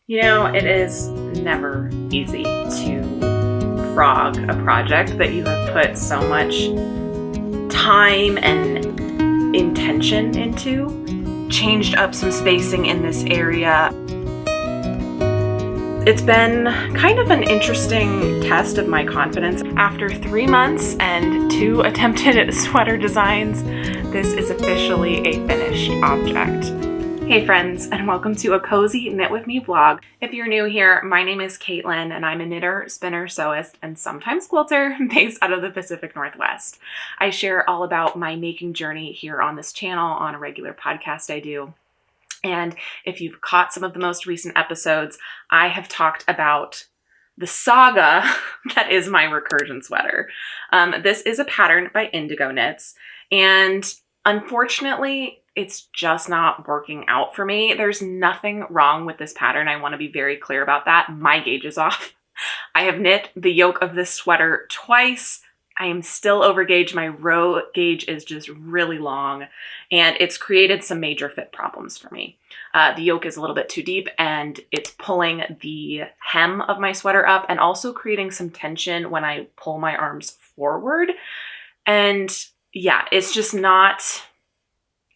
You know, it is never easy to frog a project that you have put so much time and intention into. Changed up some spacing in this area. It's been kind of an interesting test of my confidence. After 3 months and 2 attempted sweater designs, this is officially a finished object. Hey friends, and welcome to a Cozy Knit With Me vlog. If you're new here, my name is Caitlin, and I'm a knitter, spinner, sewist, and sometimes quilter based out of the Pacific Northwest. I share all about my making journey here on this channel on a regular podcast I do. And if you've caught some of the most recent episodes, I have talked about the saga that is my Recursion sweater. This is a pattern by Indigo Knits, and unfortunately, it's just not working out for me. There's nothing wrong with this pattern. I want to be very clear about that. My gauge is off. I have knit the yoke of this sweater twice. I am still over gauge. My row gauge is just really long, and it's created some major fit problems for me. The yoke is a little bit too deep, and it's pulling the hem of my sweater up and also creating some tension when I pull my arms forward. And yeah, it's just not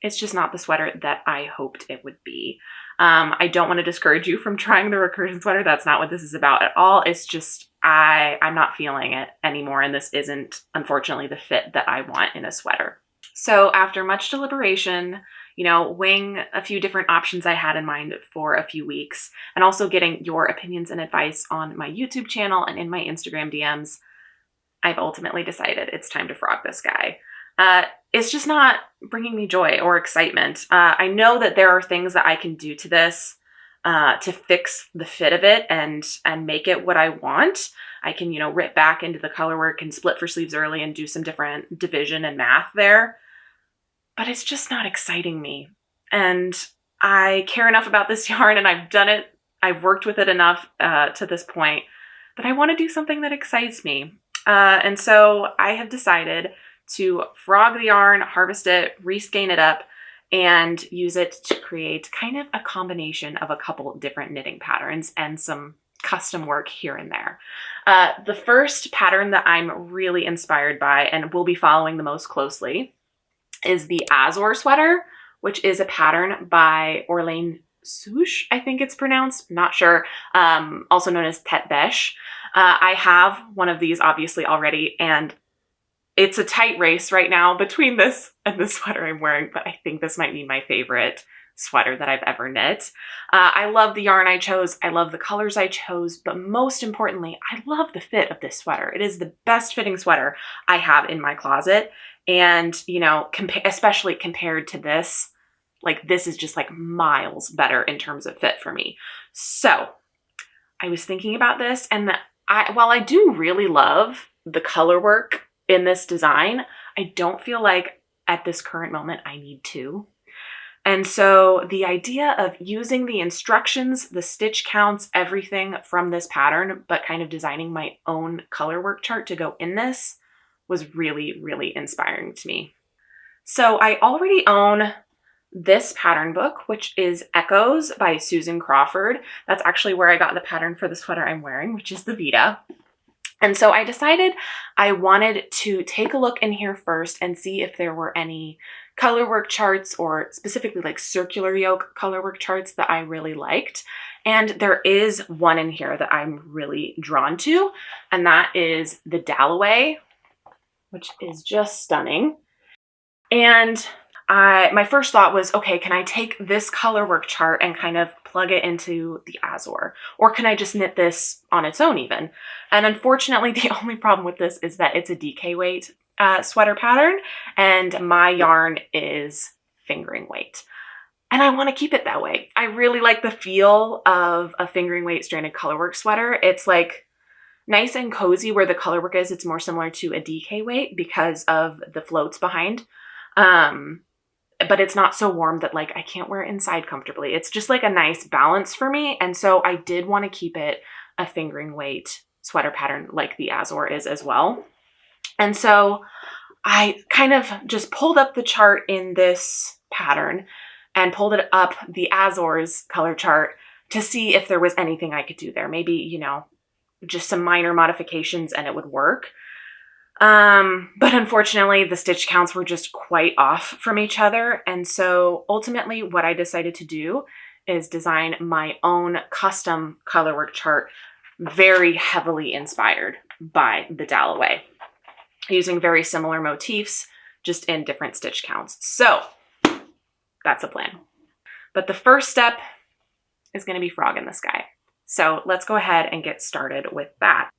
the sweater that I hoped it would be. I don't want to discourage you from trying the Recursion sweater. That's not what this is about at all. It's just I'm not feeling it anymore, and this isn't, unfortunately, the fit that I want in a sweater. So after much deliberation, weighing a few different options I had in mind for a few weeks, and also getting your opinions and advice on my YouTube channel and in my Instagram DMs, I've ultimately decided it's time to frog this guy. It's just not bringing me joy or excitement. I know that there are things that I can do to this to fix the fit of it and make it what I want. I can, rip back into the Colorwork and split for sleeves early and do some different division and math there. But it's just not exciting me. And I care enough about this yarn, and I've done it. I've worked with it enough to this point that I want to do something that excites me. And so I have decided to frog the yarn, harvest it, reskein it up, and use it to create kind of a combination of a couple different knitting patterns and some custom work here and there. The first pattern that I'm really inspired by and will be following the most closely is the Azor sweater, which is a pattern by Orlane Sucche, I think it's pronounced, not sure, also known as Tête Bêche. I have one of these obviously already, and it's a tight race right now between this and the sweater I'm wearing, but I think this might be my favorite sweater that I've ever knit. I love the yarn I chose. I love the colors I chose, but most importantly, I love the fit of this sweater. It is the best fitting sweater I have in my closet. And, especially compared to this, this is just miles better in terms of fit for me. So I was thinking about this, and while I do really love the color work in this design, I don't feel like at this current moment I need to. And so the idea of using the instructions, the stitch counts, everything from this pattern, but kind of designing my own color work chart to go in this was really, really inspiring to me. So I already own this pattern book, which is Echoes by Susan Crawford. That's actually where I got the pattern for the sweater I'm wearing, which is the Vita. And so I decided I wanted to take a look in here first and see if there were any colorwork charts, or specifically circular yoke colorwork charts, that I really liked. And there is one in here that I'm really drawn to, and that is the Dalloway, which is just stunning. And my first thought was, okay, can I take this colorwork chart and kind of plug it into the Azor? Or can I just knit this on its own even? And unfortunately, the only problem with this is that it's a DK weight sweater pattern, and my yarn is fingering weight. And I want to keep it that way. I really like the feel of a fingering weight stranded colorwork sweater. It's nice and cozy where the colorwork is. It's more similar to a DK weight because of the floats behind. But it's not so warm that I can't wear it inside comfortably. It's just a nice balance for me. And so I did want to keep it a fingering weight sweater pattern like the Azor is as well. And so I kind of just pulled up the chart in this pattern and pulled it up the Azor's color chart to see if there was anything I could do there. Maybe, you know, just some minor modifications and it would work. But unfortunately, the stitch counts were just quite off from each other. And so ultimately what I decided to do is design my own custom colorwork chart, very heavily inspired by the Dalloway, using very similar motifs, just in different stitch counts. So that's the plan. But the first step is going to be Frog in the Sky. So let's go ahead and get started with that.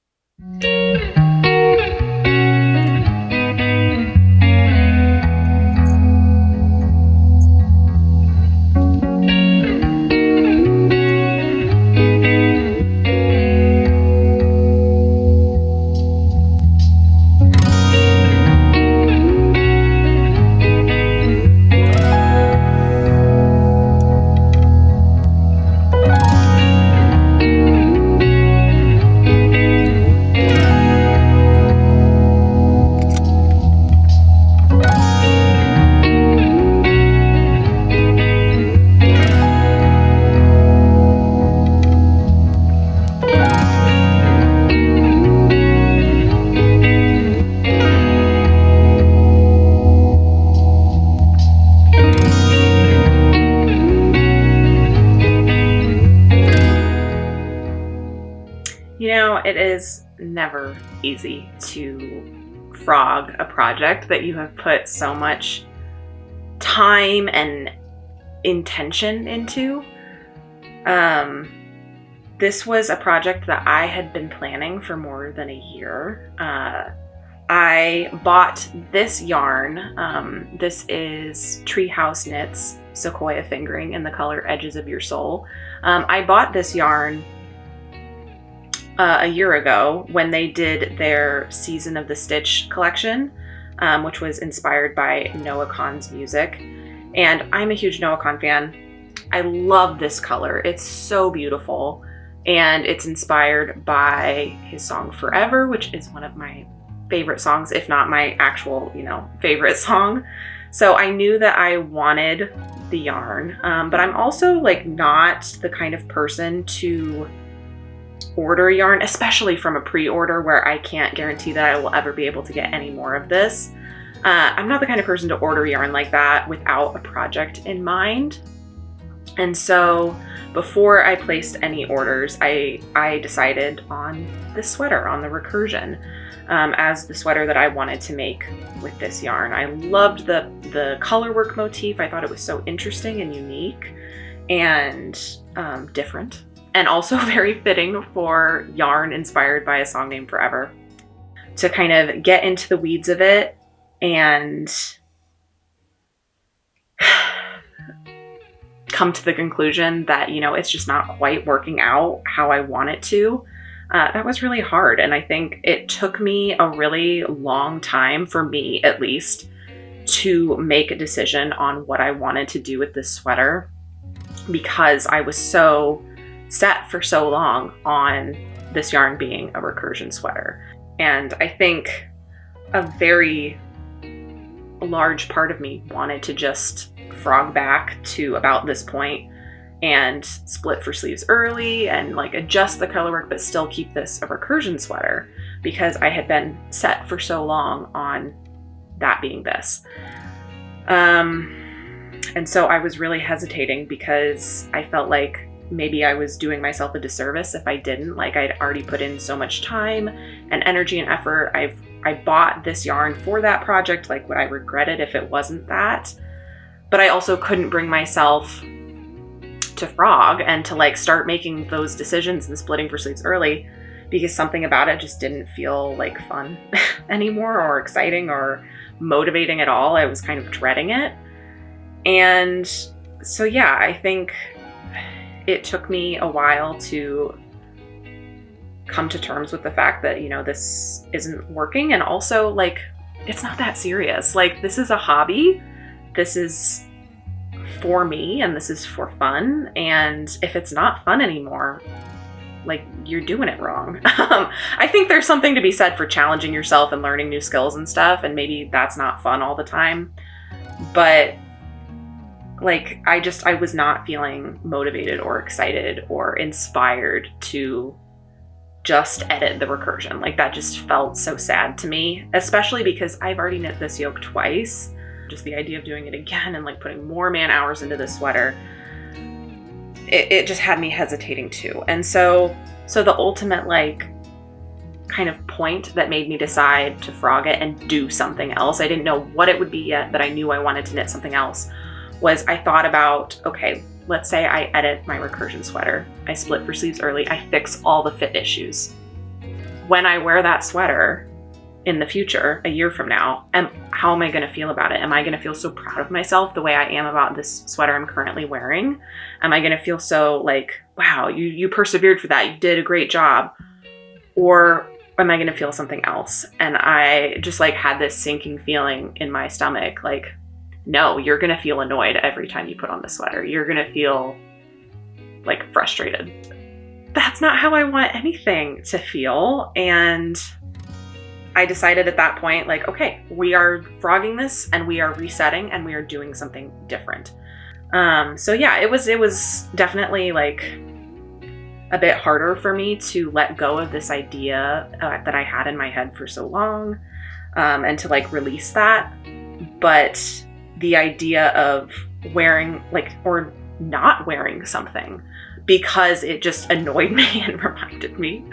It is never easy to frog a project that you have put so much time and intention into. This was a project that I had been planning for more than a year. I bought this yarn. This is Treehouse Knits Sequoia Fingering in the color Edges of Your Soul. I bought this yarn a year ago when they did their Season of the Stitch collection, which was inspired by Noah Kahan's music. And I'm a huge Noah Kahan fan. I love this color. It's so beautiful. And it's inspired by his song Forever, which is one of my favorite songs, if not my actual, favorite song. So I knew that I wanted the yarn, but I'm also like not the kind of person to order yarn, especially from a pre-order where I can't guarantee that I will ever be able to get any more of this. I'm not the kind of person to order yarn like that without a project in mind. And so before I placed any orders, I decided on this sweater, on the Recursion, as the sweater that I wanted to make with this yarn. I loved the colorwork motif. I thought it was so interesting and unique and different, and also very fitting for yarn inspired by a song named Forever. To kind of get into the weeds of it and come to the conclusion that, it's just not quite working out how I want it to, that was really hard. And I think it took me a really long time, for me at least, to make a decision on what I wanted to do with this sweater, because I was so set for so long on this yarn being a Recursion sweater. And I think a very large part of me wanted to just frog back to about this point and split for sleeves early and like adjust the colorwork, but still keep this a Recursion sweater, because I had been set for so long on that being this. And so I was really hesitating, because I felt like maybe I was doing myself a disservice if I didn't. Like, I'd already put in so much time and energy and effort. I bought this yarn for that project. Like, would I regret it if it wasn't that? But I also couldn't bring myself to frog and to like start making those decisions and splitting for sleeves early, because something about it just didn't feel like fun anymore, or exciting, or motivating at all. I was kind of dreading it. And so, yeah, I think it took me a while to come to terms with the fact that, this isn't working. And also, like, it's not that serious. Like, this is a hobby. This is for me, and this is for fun. And if it's not fun anymore, like, you're doing it wrong. I think there's something to be said for challenging yourself and learning new skills and stuff. And maybe that's not fun all the time. But like, I was not feeling motivated or excited or inspired to just edit the recursion. Like, that just felt so sad to me, especially because I've already knit this yoke twice. Just the idea of doing it again and like putting more man hours into this sweater, it just had me hesitating too. And so the ultimate like kind of point that made me decide to frog it and do something else, I didn't know what it would be yet, but I knew I wanted to knit something else, was I thought about, okay, let's say I edit my recursion sweater, I split for sleeves early, I fix all the fit issues. When I wear that sweater in the future, a year from now, how am I going to feel about it? Am I going to feel so proud of myself the way I am about this sweater I'm currently wearing? Am I going to feel so like, wow, you persevered for that, you did a great job? Or am I going to feel something else? And I just like had this sinking feeling in my stomach, like, no, you're going to feel annoyed every time you put on the sweater. You're going to feel like frustrated. That's not how I want anything to feel. And I decided at that point, like, okay, we are frogging this and we are resetting and we are doing something different. So yeah, it was definitely like a bit harder for me to let go of this idea that I had in my head for so long, and to like release that. But the idea of wearing like, or not wearing something because it just annoyed me and reminded me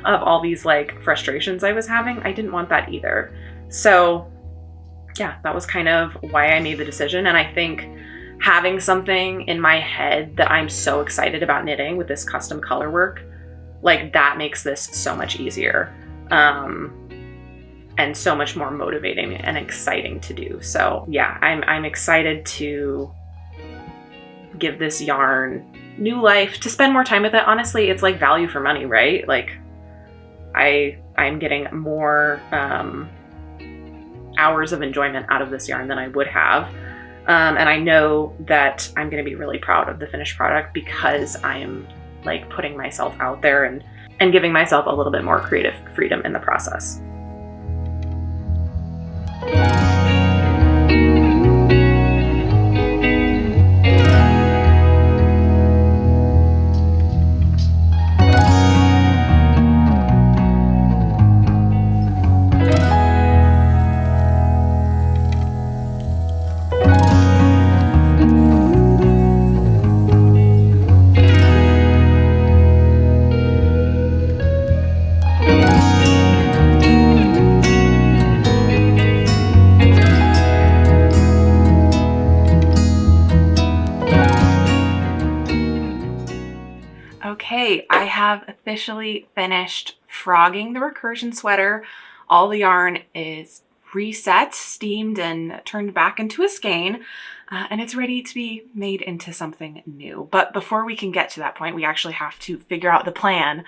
of all these like frustrations I was having, I didn't want that either. So yeah, that was kind of why I made the decision. And I think having something in my head that I'm so excited about knitting with this custom color work, like that makes this so much easier, and so much more motivating and exciting to do. So yeah, I'm excited to give this yarn new life, to spend more time with it. Honestly, it's like value for money, right? Like I'm getting more hours of enjoyment out of this yarn than I would have. And I know that I'm going to be really proud of the finished product because I am like putting myself out there and giving myself a little bit more creative freedom in the process. Okay, I have officially finished frogging the recursion sweater. All the yarn is reset, steamed, and turned back into a skein, and it's ready to be made into something new. But before we can get to that point, we actually have to figure out the plan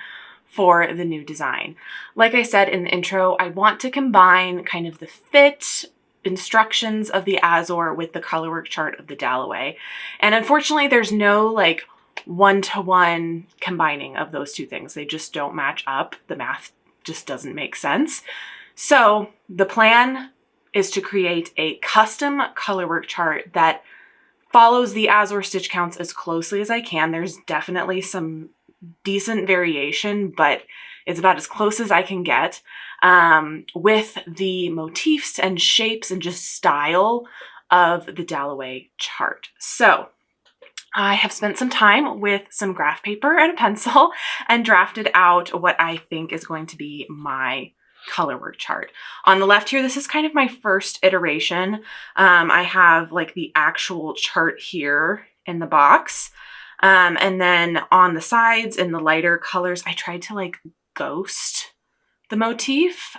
for the new design. Like I said in the intro, I want to combine kind of the fit instructions of the Azor with the colorwork chart of the Dalloway. And unfortunately, there's no like one-to-one combining of those two things. They just don't match up. The math just doesn't make sense. So the plan is to create a custom colorwork chart that follows the Azor stitch counts as closely as I can. There's definitely some decent variation, but it's about as close as I can get, with the motifs and shapes and just style of the Dalloway chart. So I have spent some time with some graph paper and a pencil and drafted out what I think is going to be my colorwork chart. On the left here, this is kind of my first iteration. I have like the actual chart here in the box. And then on the sides in the lighter colors, I tried to like ghost the motif,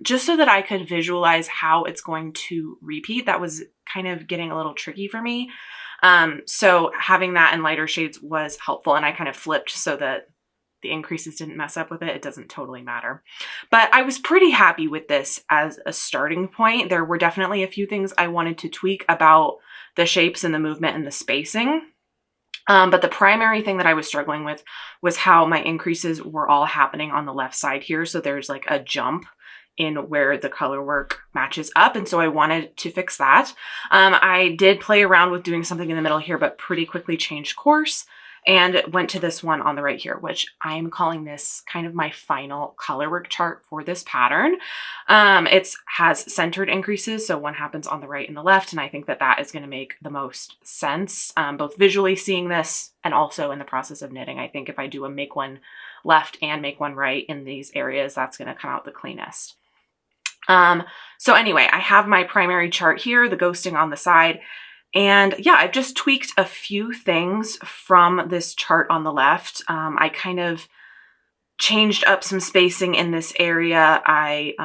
just so that I could visualize how it's going to repeat. That was kind of getting a little tricky for me. So having that in lighter shades was helpful, and I kind of flipped so that the increases didn't mess up with it. It doesn't totally matter. But I was pretty happy with this as a starting point. There were definitely a few things I wanted to tweak about the shapes and the movement and the spacing. But the primary thing that I was struggling with was how my increases were all happening on the left side here. So there's like a jump in where the color work matches up. And so I wanted to fix that. I did play around with doing something in the middle here, but pretty quickly changed course and went to this one on the right here, which I'm calling this kind of my final color work chart for this pattern. It has centered increases, so one happens on the right and the left, and I think that that is going to make the most sense, both visually seeing this and also in the process of knitting. I think if I do a make one left and make one right in these areas, that's going to come out the cleanest. So anyway, I have my primary chart here, the ghosting on the side. And yeah, I've just tweaked a few things from this chart on the left. I kind of changed up some spacing in this area. I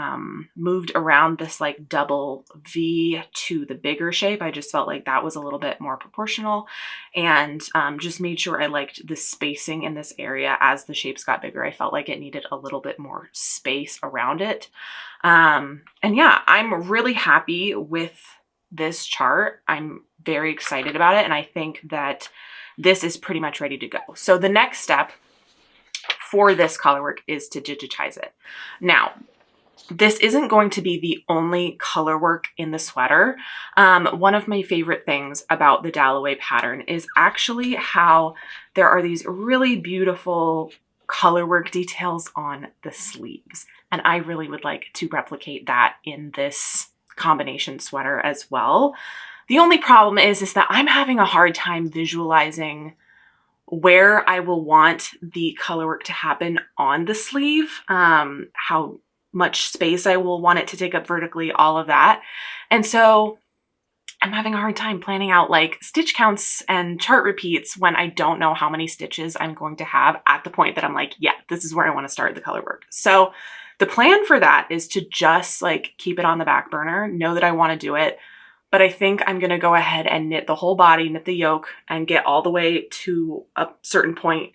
moved around this like double V to the bigger shape. I just felt like that was a little bit more proportional, and just made sure I liked the spacing in this area. As the shapes got bigger, I felt like it needed a little bit more space around it. And yeah, I'm really happy with this chart. I'm very excited about it, and I think that this is pretty much ready to go. So the next step for this color work is to digitize it. Now, this isn't going to be the only color work in the sweater. One of my favorite things about the Dalloway pattern is actually how there are these really beautiful color work details on the sleeves. And I really would like to replicate that in this combination sweater as well. The only problem is that I'm having a hard time visualizing where I will want the color work to happen on the sleeve, how much space I will want it to take up vertically, all of that. And so I'm having a hard time planning out like stitch counts and chart repeats when I don't know how many stitches I'm going to have at the point that I'm like, yeah, this is where I want to start the color work. So the plan for that is to just like keep it on the back burner, know that I want to do it. But I think I'm going to go ahead and knit the whole body, knit the yoke, and get all the way to a certain point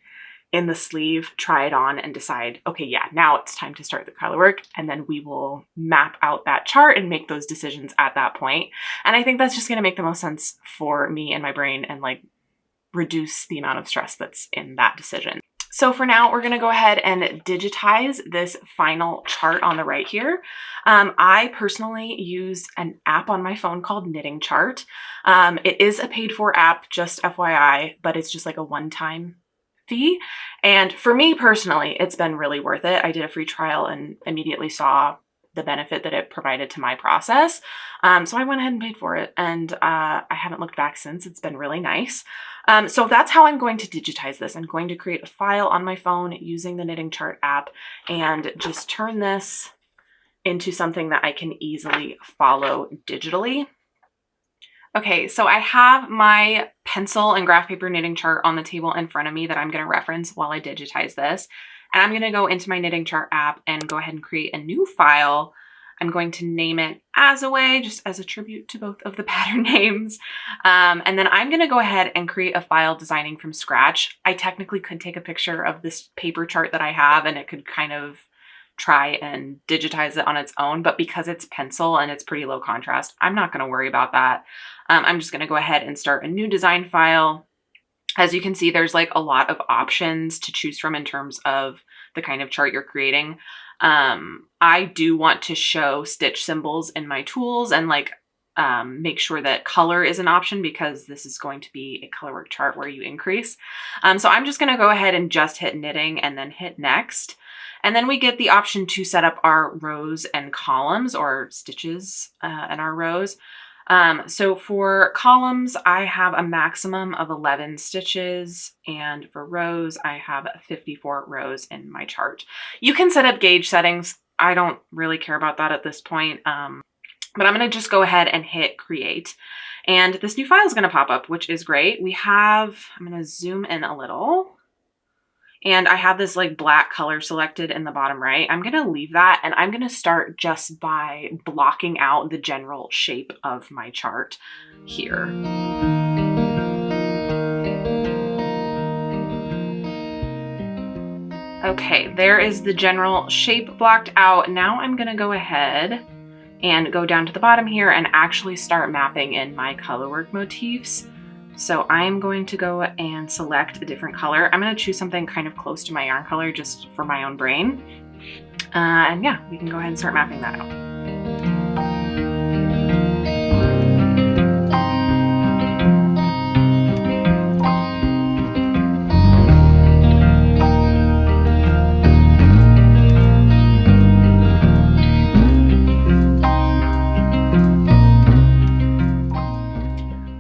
in the sleeve, try it on, and decide, okay, yeah, now it's time to start the color work. And then we will map out that chart and make those decisions at that point. And I think that's just going to make the most sense for me and my brain, and like reduce the amount of stress that's in that decision. So for now, we're going to go ahead and digitize this final chart on the right here. I personally use an app on my phone called Knitting Chart. It is a paid for app, just FYI, but it's just like a one-time fee. And for me personally, it's been really worth it. I did a free trial and immediately saw the benefit that it provided to my process. So I went ahead and paid for it, and I haven't looked back since. It's been really nice. So that's how I'm going to digitize this. I'm going to create a file on my phone using the Knitting Chart app and just turn this into something that I can easily follow digitally. Okay, so I have my pencil and graph paper knitting chart on the table in front of me that I'm going to reference while I digitize this. And I'm going to go into my Knitting Chart app and go ahead and create a new file. I'm going to name it Azor, just as a tribute to both of the pattern names. And then I'm going to go ahead and create a file designing from scratch. I technically could take a picture of this paper chart that I have, and it could kind of try and digitize it on its own. But because it's pencil and it's pretty low contrast, I'm not going to worry about that. I'm just going to go ahead and start a new design file. As you can see, there's like a lot of options to choose from in terms of the kind of chart you're creating. I do want to show stitch symbols in my tools and like make sure that color is an option, because this is going to be a color work chart where you increase. So I'm just going to go ahead and just hit knitting and then hit next. And then we get the option to set up our rows and columns, or stitches in our rows. So for columns, I have a maximum of 11 stitches, and for rows, I have 54 rows in my chart. You can set up gauge settings. I don't really care about that at this point, but I'm going to just go ahead and hit create. And this new file is going to pop up, which is great. I'm going to zoom in a little. And I have this like black color selected in the bottom right. I'm going to leave that, and I'm going to start just by blocking out the general shape of my chart here. Okay, there is the general shape blocked out. Now I'm going to go ahead and go down to the bottom here and actually start mapping in my colorwork motifs. So I'm going to go and select a different color. I'm going to choose something kind of close to my yarn color just for my own brain. And yeah, we can go ahead and start mapping that out.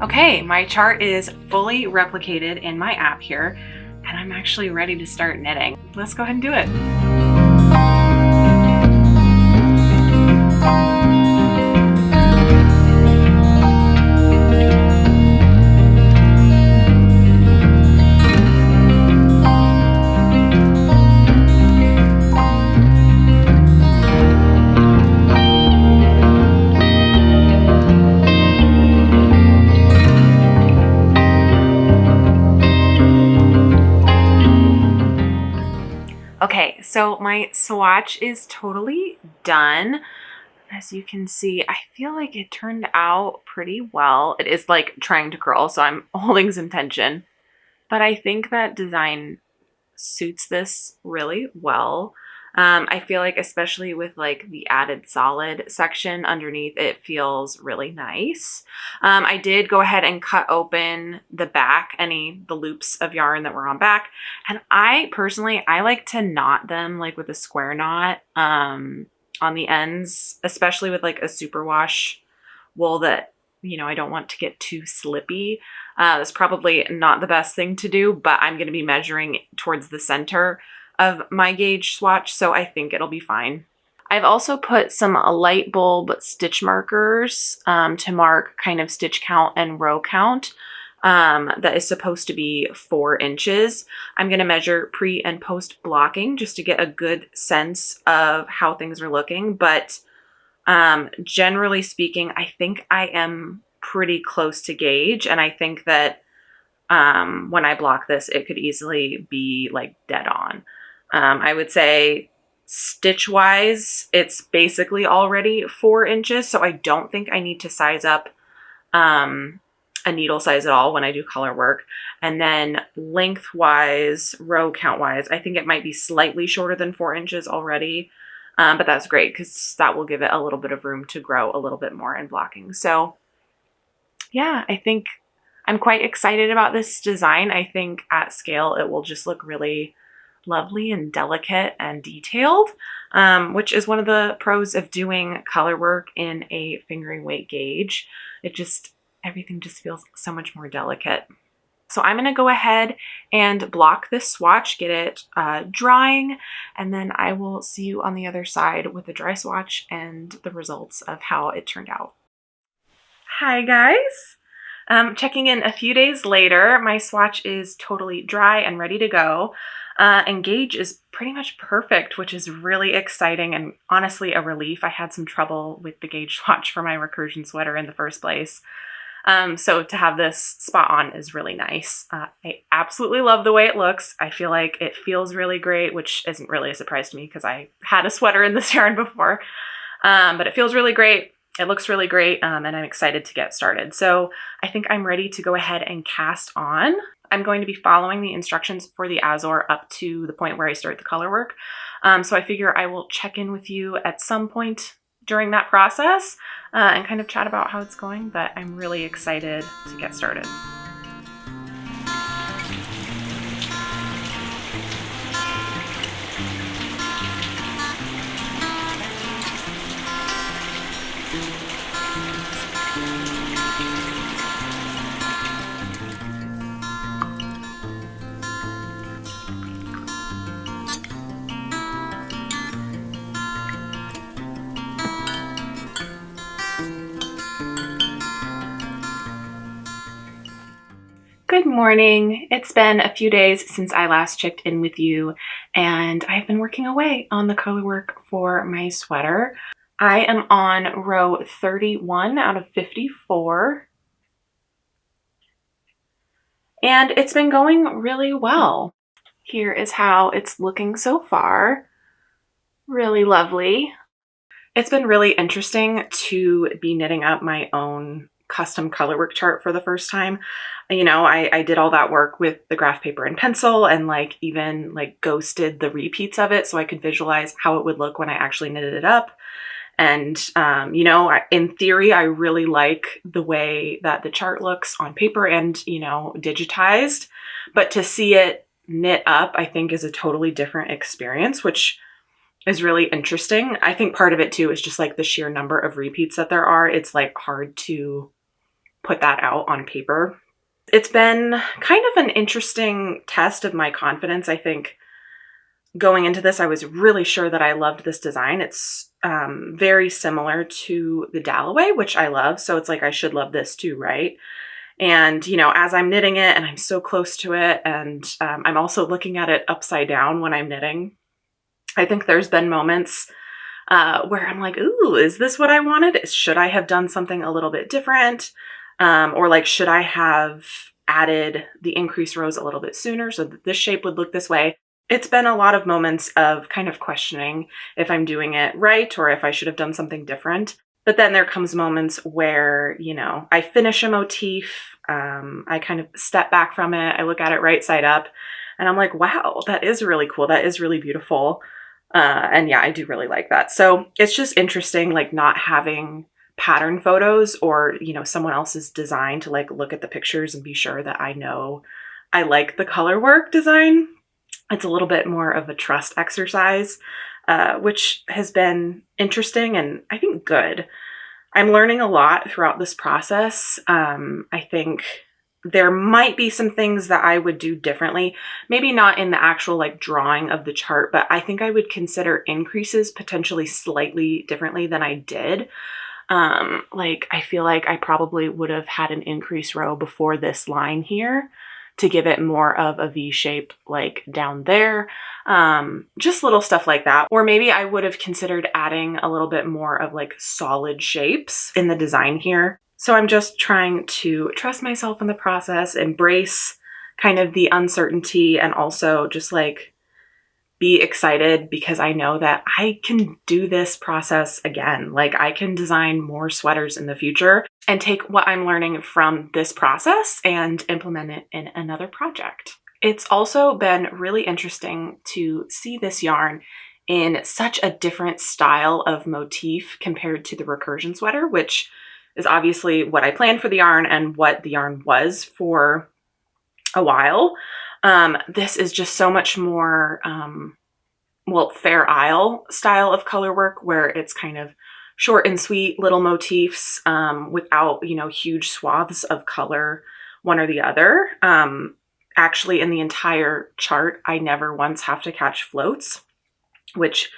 Okay, my chart is fully replicated in my app here, and I'm actually ready to start knitting. Let's go ahead and do it. Okay, so my swatch is totally done. As you can see, I feel like it turned out pretty well. It is like trying to curl, so I'm holding some tension. But I think that design suits this really well. I feel like especially with like the added solid section underneath, it feels really nice. I did go ahead and cut open the back, the loops of yarn that were on back. And I personally like to knot them like with a square knot on the ends, especially with like a superwash wool that, you know, I don't want to get too slippy. That's probably not the best thing to do, but I'm going to be measuring towards the center of my gauge swatch, so I think it'll be fine. I've also put some light bulb stitch markers to mark kind of stitch count and row count. That is supposed to be 4 inches. I'm going to measure pre and post blocking just to get a good sense of how things are looking, but generally speaking, I think I am pretty close to gauge, and I think that when I block this, it could easily be like dead on. I would say stitch wise, it's basically already 4 inches, so I don't think I need to size up a needle size at all when I do color work. And then lengthwise, row count wise, I think it might be slightly shorter than 4 inches already. But that's great because that will give it a little bit of room to grow a little bit more in blocking. So yeah, I think I'm quite excited about this design. I think at scale, it will just look really lovely and delicate and detailed, which is one of the pros of doing color work in a fingering weight gauge. Everything just feels so much more delicate. So I'm going to go ahead and block this swatch, get it drying, and then I will see you on the other side with the dry swatch and the results of how it turned out. Hi guys! Checking in a few days later, my swatch is totally dry and ready to go. And gauge is pretty much perfect, which is really exciting and honestly a relief. I had some trouble with the gauge swatch for my Recursion sweater in the first place. So to have this spot on is really nice. I absolutely love the way it looks. I feel like it feels really great, which isn't really a surprise to me because I had a sweater in this yarn before. But it feels really great. It looks really great, and I'm excited to get started. So I think I'm ready to go ahead and cast on. I'm going to be following the instructions for the Azor up to the point where I start the color work. So I figure I will check in with you at some point during that process and kind of chat about how it's going, but I'm really excited to get started. Good morning. It's been a few days since I last checked in with you, and I've been working away on the color work for my sweater. I am on row 31 out of 54, and it's been going really well. Here is how it's looking so far. Really lovely. It's been really interesting to be knitting up my own custom colorwork chart for the first time. You know, I did all that work with the graph paper and pencil, and like even like ghosted the repeats of it so I could visualize how it would look when I actually knitted it up. And, you know, in theory, I really like the way that the chart looks on paper and, you know, digitized, but to see it knit up, I think is a totally different experience, which is really interesting. I think part of it too is just like the sheer number of repeats that there are. It's like hard to put that out on paper. It's been kind of an interesting test of my confidence. I think going into this, I was really sure that I loved this design. It's very similar to the Dalloway, which I love. So it's like, I should love this too, right? And, you know, as I'm knitting it and I'm so close to it, and I'm also looking at it upside down when I'm knitting, I think there's been moments where I'm like, ooh, is this what I wanted? Should I have done something a little bit different? Or like, should I have added the increased rows a little bit sooner so that this shape would look this way? It's been a lot of moments of kind of questioning if I'm doing it right or if I should have done something different. But then there comes moments where, you know, I finish a motif, I kind of step back from it, I look at it right side up, and I'm like, wow, that is really cool. That is really beautiful. And yeah, I do really like that. So it's just interesting, like not having pattern photos or, you know, someone else's design to like look at the pictures and be sure that I know I like the colorwork design. It's a little bit more of a trust exercise, which has been interesting and I think good. I'm learning a lot throughout this process. I think there might be some things that I would do differently, maybe not in the actual like drawing of the chart, but I think I would consider increases potentially slightly differently than I did. Like I feel like I probably would have had an increase row before this line here to give it more of a V shape like down there. Just little stuff like that. Or maybe I would have considered adding a little bit more of like solid shapes in the design here. So I'm just trying to trust myself in the process, embrace kind of the uncertainty, and also just like be excited because I know that I can do this process again. Like I can design more sweaters in the future and take what I'm learning from this process and implement it in another project. It's also been really interesting to see this yarn in such a different style of motif compared to the Recursion sweater, which is obviously what I planned for the yarn and what the yarn was for a while. This is just so much more, well, Fair Isle style of color work where it's kind of short and sweet little motifs without, you know, huge swaths of color, one or the other. Actually, in the entire chart, I never once have to catch floats, which,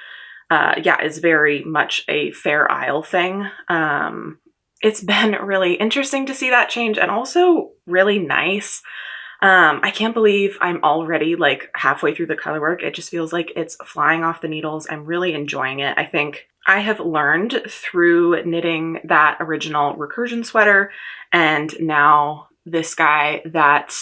yeah, is very much a Fair Isle thing. It's been really interesting to see that change and also really nice. I can't believe I'm already like halfway through the color work. It just feels like it's flying off the needles. I'm really enjoying it. I think I have learned through knitting that original Recursion sweater and now this guy that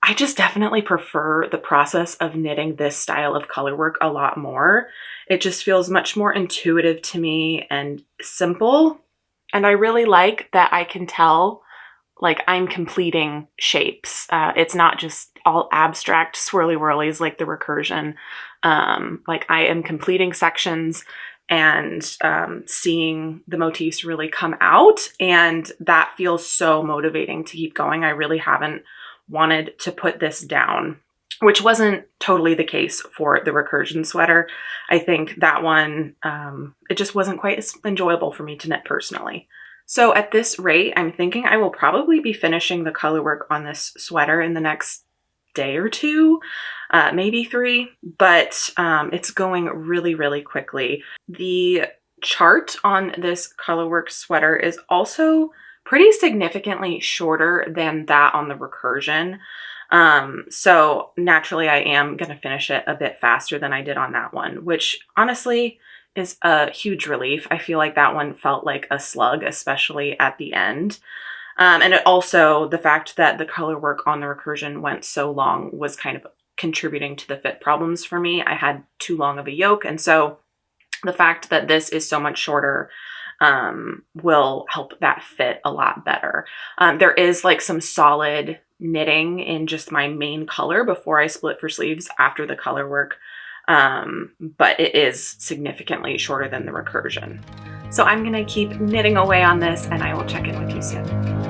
I just definitely prefer the process of knitting this style of color work a lot more. It just feels much more intuitive to me and simple. And I really like that I can tell like I'm completing shapes. It's not just all abstract swirly whirlies like the Recursion. Like I am completing sections and seeing the motifs really come out, and that feels so motivating to keep going. I really haven't wanted to put this down, which wasn't totally the case for the Recursion sweater. I think that one, it just wasn't quite as enjoyable for me to knit personally. So at this rate, I'm thinking I will probably be finishing the color work on this sweater in the next day or two, maybe 3, but it's going really, really quickly. The chart on this colorwork sweater is also pretty significantly shorter than that on the Recursion. So naturally I am going to finish it a bit faster than I did on that one, which honestly is a huge relief. I feel like that one felt like a slug, especially at the end. And it also, the fact that the color work on the Recursion went so long was kind of contributing to the fit problems for me. I had too long of a yoke. And so the fact that this is so much shorter will help that fit a lot better. There is like some solid knitting in just my main color before I split for sleeves after the Colorwork, but it is significantly shorter than the Recursion. So I'm gonna keep knitting away on this and I will check in with you soon.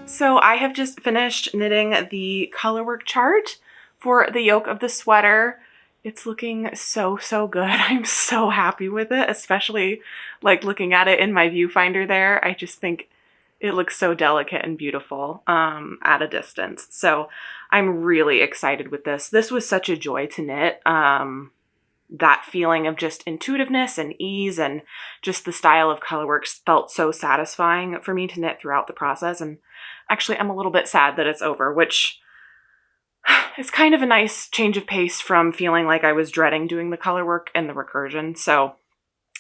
So I have just finished knitting the Colorwork chart for the yoke of the sweater. It's looking so, so good. I'm so happy with it, especially like looking at it in my viewfinder there. I just think it looks so delicate and beautiful at a distance. So I'm really excited with this. This was such a joy to knit. That feeling of just intuitiveness and ease and just the style of Colorwork felt so satisfying for me to knit throughout the process. And actually, I'm a little bit sad that it's over, which is kind of a nice change of pace from feeling like I was dreading doing the Colorwork and the Recursion. So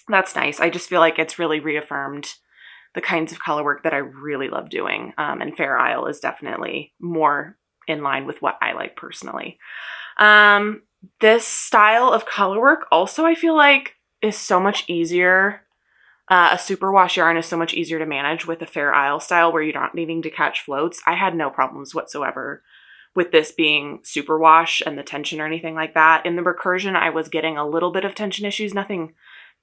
that's nice. I just feel like it's really reaffirmed the kinds of Colorwork that I really love doing. And Fair Isle is definitely more in line with what I like personally. This style of Colorwork also, I feel like, is so much easier. A superwash yarn is so much easier to manage with a Fair Isle style where you're not needing to catch floats. I had no problems whatsoever with this being superwash and the tension or anything like that. In the Recursion, I was getting a little bit of tension issues, nothing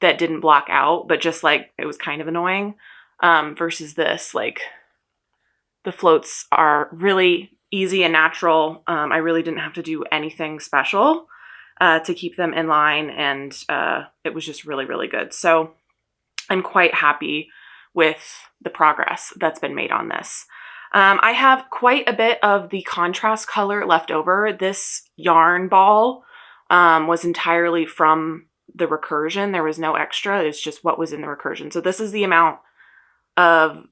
that didn't block out, but just like it was kind of annoying. Versus this, like the floats are really easy and natural. I really didn't have to do anything special to keep them in line, and it was just really, really good. So I'm quite happy with the progress that's been made on this. I have quite a bit of the contrast color left over. This yarn ball was entirely from the Recursion. There was no extra. It's just what was in the Recursion. So this is the amount of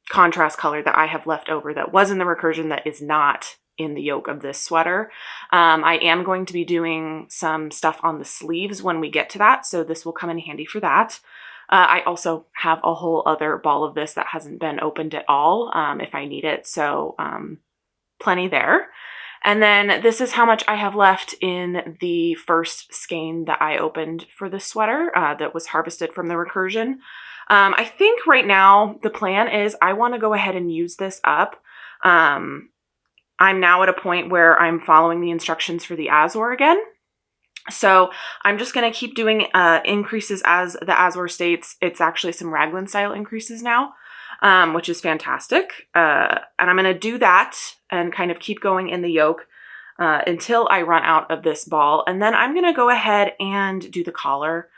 contrast color that I have left over that was in the Recursion that is not in the yoke of this sweater. I am going to be doing some stuff on the sleeves when we get to that, so this will come in handy for that. I also have a whole other ball of this that hasn't been opened at all if I need it, so plenty there. And then this is how much I have left in the first skein that I opened for this sweater that was harvested from the Recursion. I think right now the plan is I want to go ahead and use this up. I'm now at a point where I'm following the instructions for the Azor again. So I'm just going to keep doing increases as the Azor states. It's actually some raglan style increases now, which is fantastic. And I'm going to do that and kind of keep going in the yoke until I run out of this ball. And then I'm going to go ahead and do the collar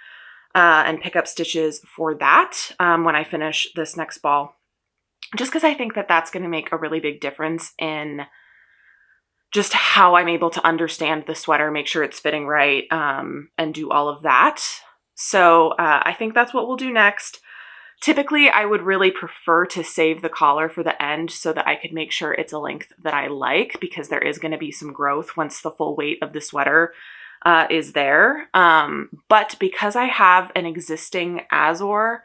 and pick up stitches for that when I finish this next ball. Just because I think that that's going to make a really big difference in just how I'm able to understand the sweater, make sure it's fitting right, and do all of that. So I think that's what we'll do next. Typically, I would really prefer to save the collar for the end so that I could make sure it's a length that I like, because there is going to be some growth once the full weight of the sweater is there. But because I have an existing Azor,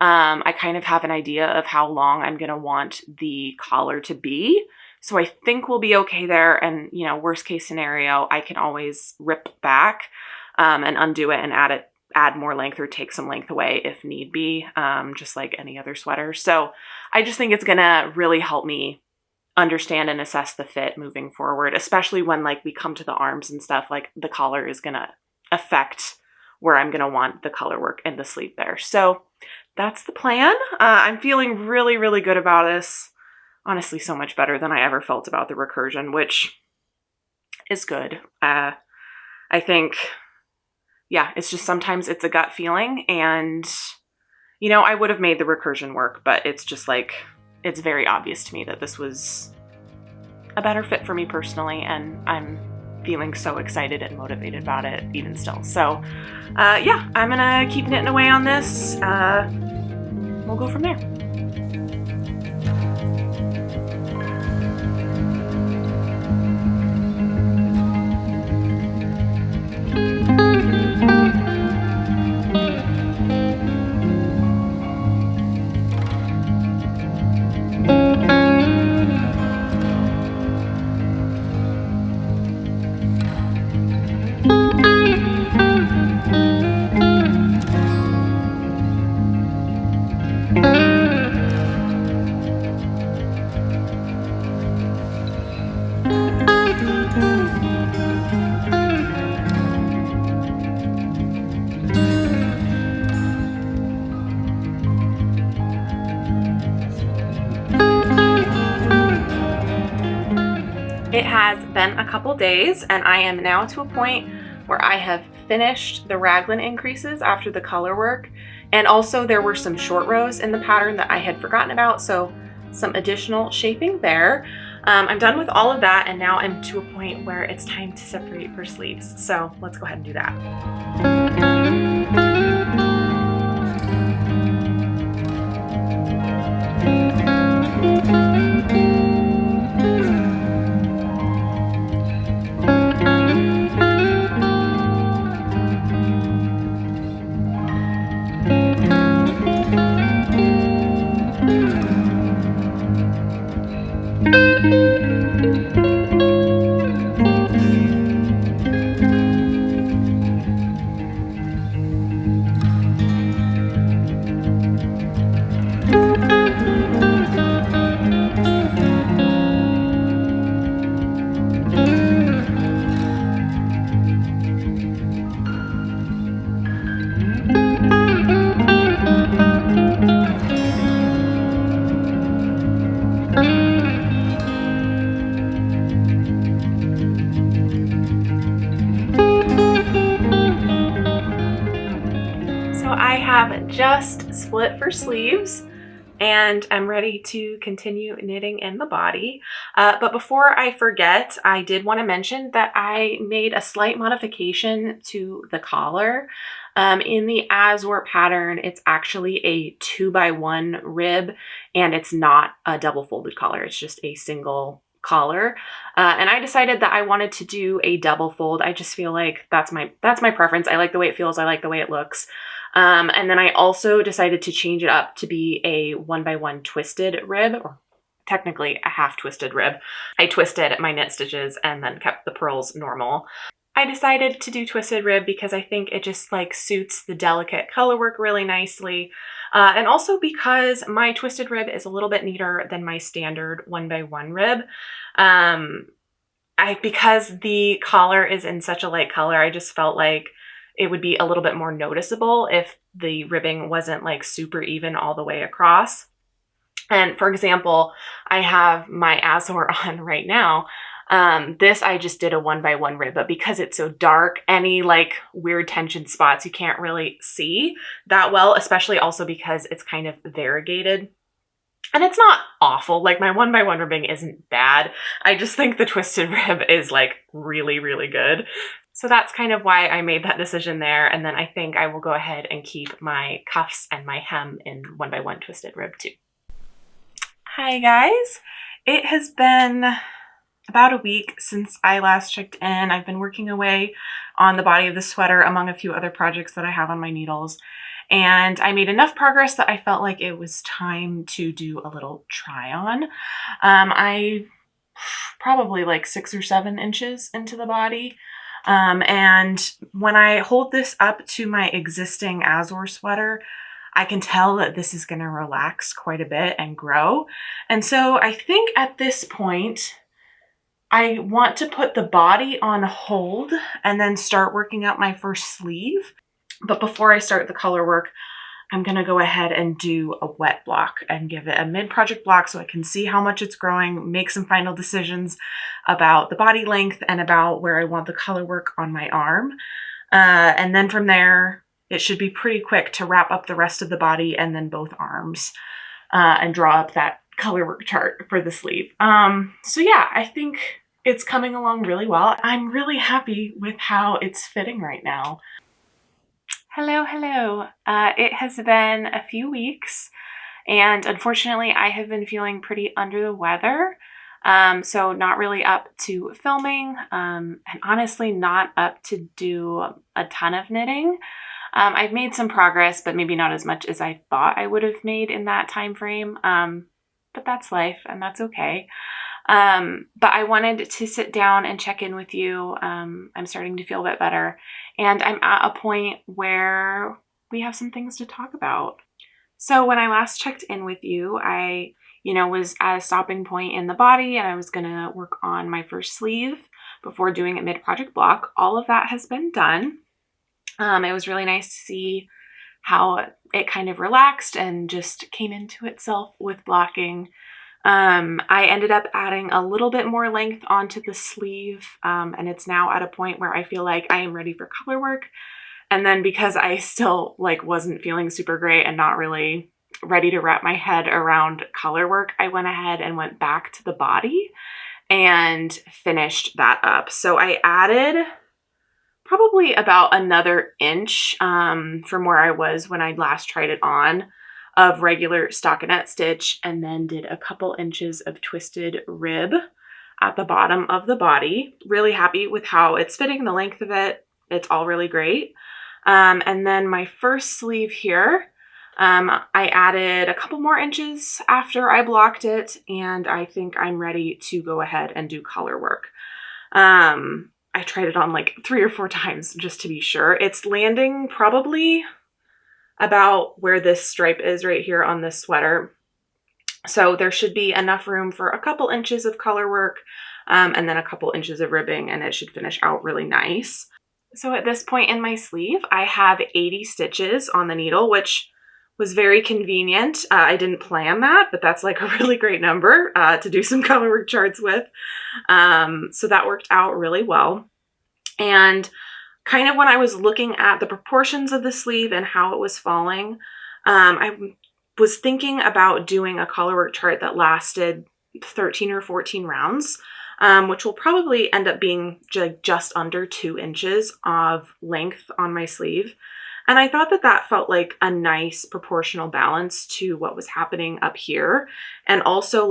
I kind of have an idea of how long I'm going to want the collar to be. So I think we'll be okay there. And, you know, worst case scenario, I can always rip back and undo it and add more length or take some length away if need be, just like any other sweater. So I just think it's going to really help me understand and assess the fit moving forward, especially when like we come to the arms and stuff. Like the collar is gonna affect where I'm gonna want the color work in the sleeve there. So that's the plan. I'm feeling really, really good about this. Honestly, so much better than I ever felt about the Recursion, which is good. I think, yeah, it's just sometimes it's a gut feeling, and you know, I would have made the Recursion work, but it's just like, it's very obvious to me that this was a better fit for me personally, and I'm feeling so excited and motivated about it even still. So yeah, I'm gonna keep knitting away on this. We'll go from there. It has been a couple days, and I am now to a point where I have finished the raglan increases after the color work, and also there were some short rows in the pattern that I had forgotten about, so some additional shaping there. I'm done with all of that, and now I'm to a point where it's time to separate for sleeves. So let's go ahead and do that. Just split for sleeves, and I'm ready to continue knitting in the body. But before I forget, I did want to mention that I made a slight modification to the collar. In the Azor pattern, it's actually a 2x1 rib, and it's not a double folded collar. It's just a single collar. And I decided that I wanted to do a double fold. I just feel like that's my preference. I like the way it feels. I like the way it looks. And then I also decided to change it up to be a 1x1 twisted rib, or technically a half twisted rib. I twisted my knit stitches and then kept the purls normal. I decided to do twisted rib because I think it just like suits the delicate color work really nicely. And also because my twisted rib is a little bit neater than my standard 1x1 rib. Because the collar is in such a light color, I just felt like it would be a little bit more noticeable if the ribbing wasn't like super even all the way across. And for example, I have my Azor on right now. This I just did a 1x1 rib, but because it's so dark, any like weird tension spots you can't really see that well, especially also because it's kind of variegated. And it's not awful. Like my 1x1 ribbing isn't bad. I just think the twisted rib is like really, really good. So that's kind of why I made that decision there. And then I think I will go ahead and keep my cuffs and my hem in 1x1 twisted rib too. Hi guys. It has been about a week since I last checked in. I've been working away on the body of the sweater among a few other projects that I have on my needles. And I made enough progress that I felt like it was time to do a little try on. I probably like 6 or 7 inches into the body. And when I hold this up to my existing Azor sweater, I can tell that this is going to relax quite a bit and grow. And so I think at this point, I want to put the body on hold and then start working out my first sleeve. But before I start the color work, I'm going to go ahead and do a wet block and give it a mid-project block so I can see how much it's growing, make some final decisions about the body length and about where I want the color work on my arm. And then from there, it should be pretty quick to wrap up the rest of the body and then both arms and draw up that color work chart for the sleeve. So yeah, I think it's coming along really well. I'm really happy with how it's fitting right now. Hello, hello. It has been a few weeks, and unfortunately I have been feeling pretty under the weather. So not really up to filming, and honestly not up to do a ton of knitting. I've made some progress, but maybe not as much as I thought I would have made in that time frame. But that's life, and that's okay. But I wanted to sit down and check in with you. I'm starting to feel a bit better, and I'm at a point where we have some things to talk about. So when I last checked in with you, I, was at a stopping point in the body, and I was going to work on my first sleeve before doing a mid-project block. All of that has been done. It was really nice to see how it kind of relaxed and just came into itself with blocking. I ended up adding a little bit more length onto the sleeve, and it's now at a point where I feel like I am ready for color work. And then because I still wasn't feeling super great and not really ready to wrap my head around color work, I went ahead and went back to the body and finished that up. So I added probably about another inch from where I was when I last tried it on of regular stockinette stitch, and then did a couple inches of twisted rib at the bottom of the body. Really happy with how it's fitting, the length of it. It's all really great. And then my first sleeve here, I added a couple more inches after I blocked it, and I think I'm ready to go ahead and do color work. I tried it on 3 or 4 times just to be sure. It's landing probably about where this stripe is right here on this sweater. So there should be enough room for a couple inches of color work and then a couple inches of ribbing, and it should finish out really nice. So at this point in my sleeve, I have 80 stitches on the needle, which was very convenient. I didn't plan that, but that's a really great number to do some color work charts with. So that worked out really well. And kind of when I was looking at the proportions of the sleeve and how it was falling, I was thinking about doing a colorwork chart that lasted 13 or 14 rounds, which will probably end up being just under 2 inches of length on my sleeve. And I thought that that felt like a nice proportional balance to what was happening up here. And also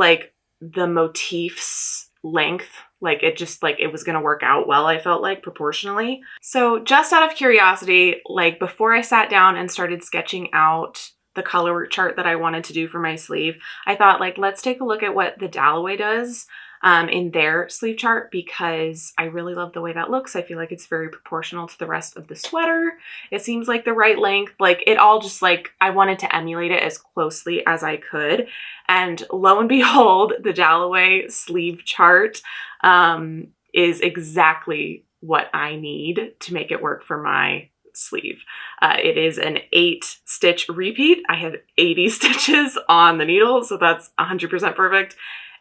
the motif's length, it was going to work out well, I felt proportionally. So just out of curiosity, before I sat down and started sketching out the color chart that I wanted to do for my sleeve, I thought let's take a look at what the Dalloway does in their sleeve chart, because I really love the way that looks. I feel like it's very proportional to the rest of the sweater. It seems like the right length. It all just I wanted to emulate it as closely as I could. And lo and behold, the Dalloway sleeve chart is exactly what I need to make it work for my sleeve. It is an 8-stitch repeat. I have 80 stitches on the needle, so that's 100% perfect.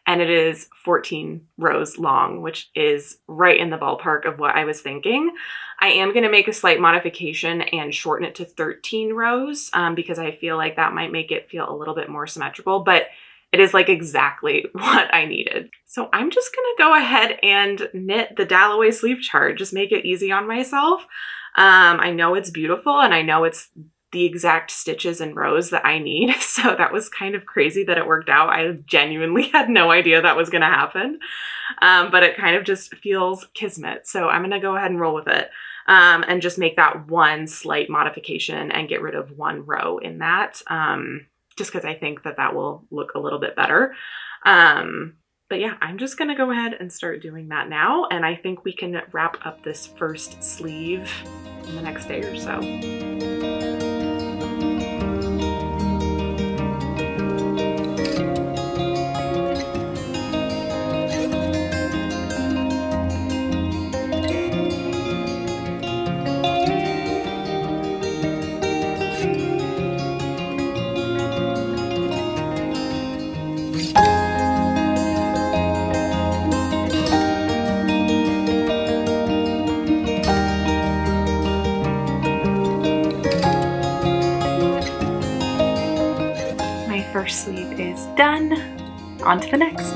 And it is 14 rows long, which is right in the ballpark of what I was thinking. I am going to make a slight modification and shorten it to 13 rows because I feel like that might make it feel a little bit more symmetrical, but it is exactly what I needed. So I'm just going to go ahead and knit the Dalloway sleeve chart, just make it easy on myself. I know it's beautiful, and I know it's the exact stitches and rows that I need. So that was kind of crazy that it worked out. I genuinely had no idea that was going to happen. But it kind of just feels kismet. So I'm going to go ahead and roll with it and just make that one slight modification and get rid of one row in that. Just because I think that that will look a little bit better. But yeah, I'm just going to go ahead and start doing that now. And I think we can wrap up this first sleeve in the next day or so. on to the next.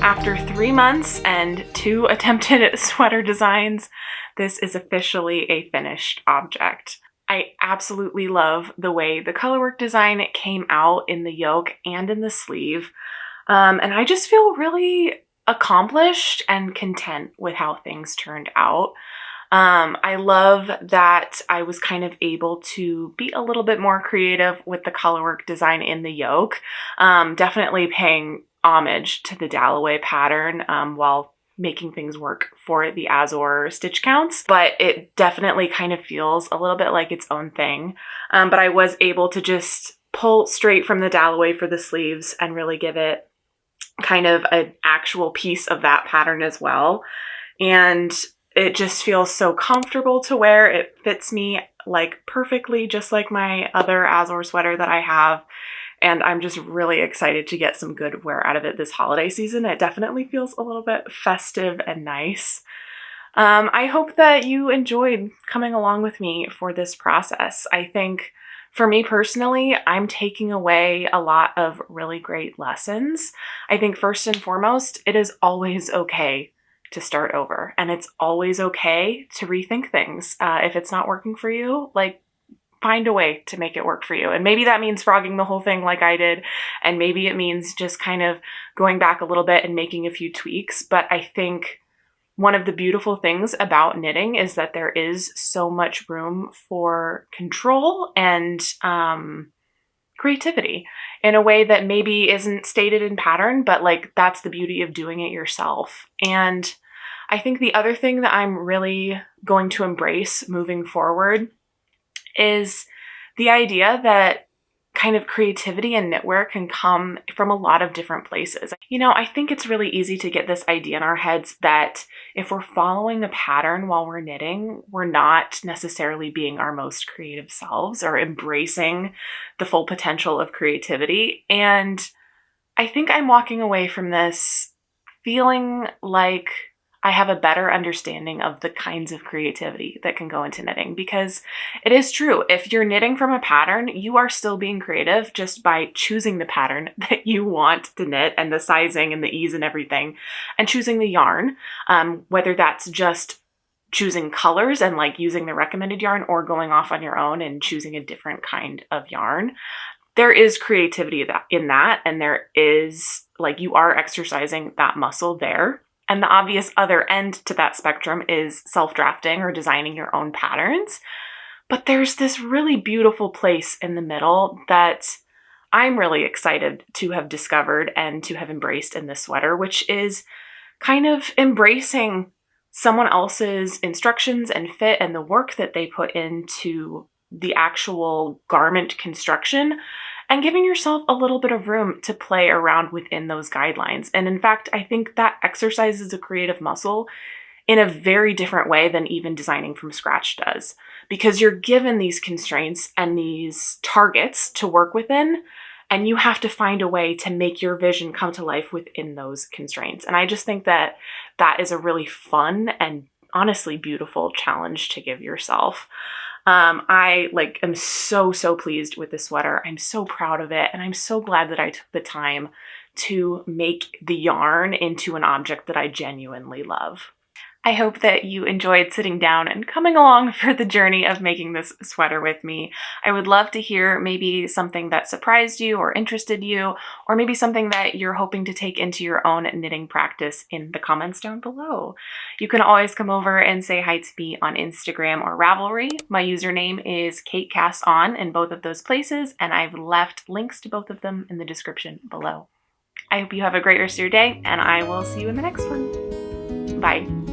After 3 months and 2 attempted sweater designs, this is officially a finished object. I absolutely love the way the colorwork design came out in the yoke and in the sleeve, and I just feel really accomplished and content with how things turned out. I love that I was kind of able to be a little bit more creative with the colorwork design in the yoke, definitely paying homage to the Dalloway pattern while making things work for the Azor stitch counts, but it definitely kind of feels a little bit like its own thing. But I was able to just pull straight from the Dalloway for the sleeves and really give it kind of an actual piece of that pattern as well. And it just feels so comfortable to wear. It fits me like perfectly, just like my other Azor sweater that I have. And I'm just really excited to get some good wear out of it this holiday season. It definitely feels a little bit festive and nice. I hope that you enjoyed coming along with me for this process. I think for me personally, I'm taking away a lot of really great lessons. I think first and foremost, it is always okay to start over, and it's always okay to rethink things. If it's not working for you, like, find a way to make it work for you. And maybe that means frogging the whole thing like I did, and maybe it means just kind of going back a little bit and making a few tweaks. But I think one of the beautiful things about knitting is that there is so much room for control and creativity in a way that maybe isn't stated in pattern, but like that's the beauty of doing it yourself. And I think the other thing that I'm really going to embrace moving forward is the idea that kind of creativity and knitwear can come from a lot of different places. You know, I think it's really easy to get this idea in our heads that if we're following a pattern while we're knitting, we're not necessarily being our most creative selves or embracing the full potential of creativity. And I think I'm walking away from this feeling like I have a better understanding of the kinds of creativity that can go into knitting, because it is true. If you're knitting from a pattern, you are still being creative just by choosing the pattern that you want to knit and the sizing and the ease and everything, and choosing the yarn, whether that's just choosing colors and like using the recommended yarn or going off on your own and choosing a different kind of yarn. There is creativity in that, and there is, like, you are exercising that muscle there. And the obvious other end to that spectrum is self-drafting or designing your own patterns. But there's this really beautiful place in the middle that I'm really excited to have discovered and to have embraced in this sweater, which is kind of embracing someone else's instructions and fit and the work that they put into the actual garment construction, and giving yourself a little bit of room to play around within those guidelines. And in fact, I think that exercises a creative muscle in a very different way than even designing from scratch does, because you're given these constraints and these targets to work within, and you have to find a way to make your vision come to life within those constraints. And I just think that that is a really fun and honestly beautiful challenge to give yourself. I am so pleased with this sweater. I'm so proud of it, and I'm so glad that I took the time to make the yarn into an object that I genuinely love. I hope that you enjoyed sitting down and coming along for the journey of making this sweater with me. I would love to hear maybe something that surprised you or interested you, or maybe something that you're hoping to take into your own knitting practice in the comments down below. You can always come over and say hi to me on Instagram or Ravelry. My username is KateCastOn in both of those places, and I've left links to both of them in the description below. I hope you have a great rest of your day, and I will see you in the next one. Bye.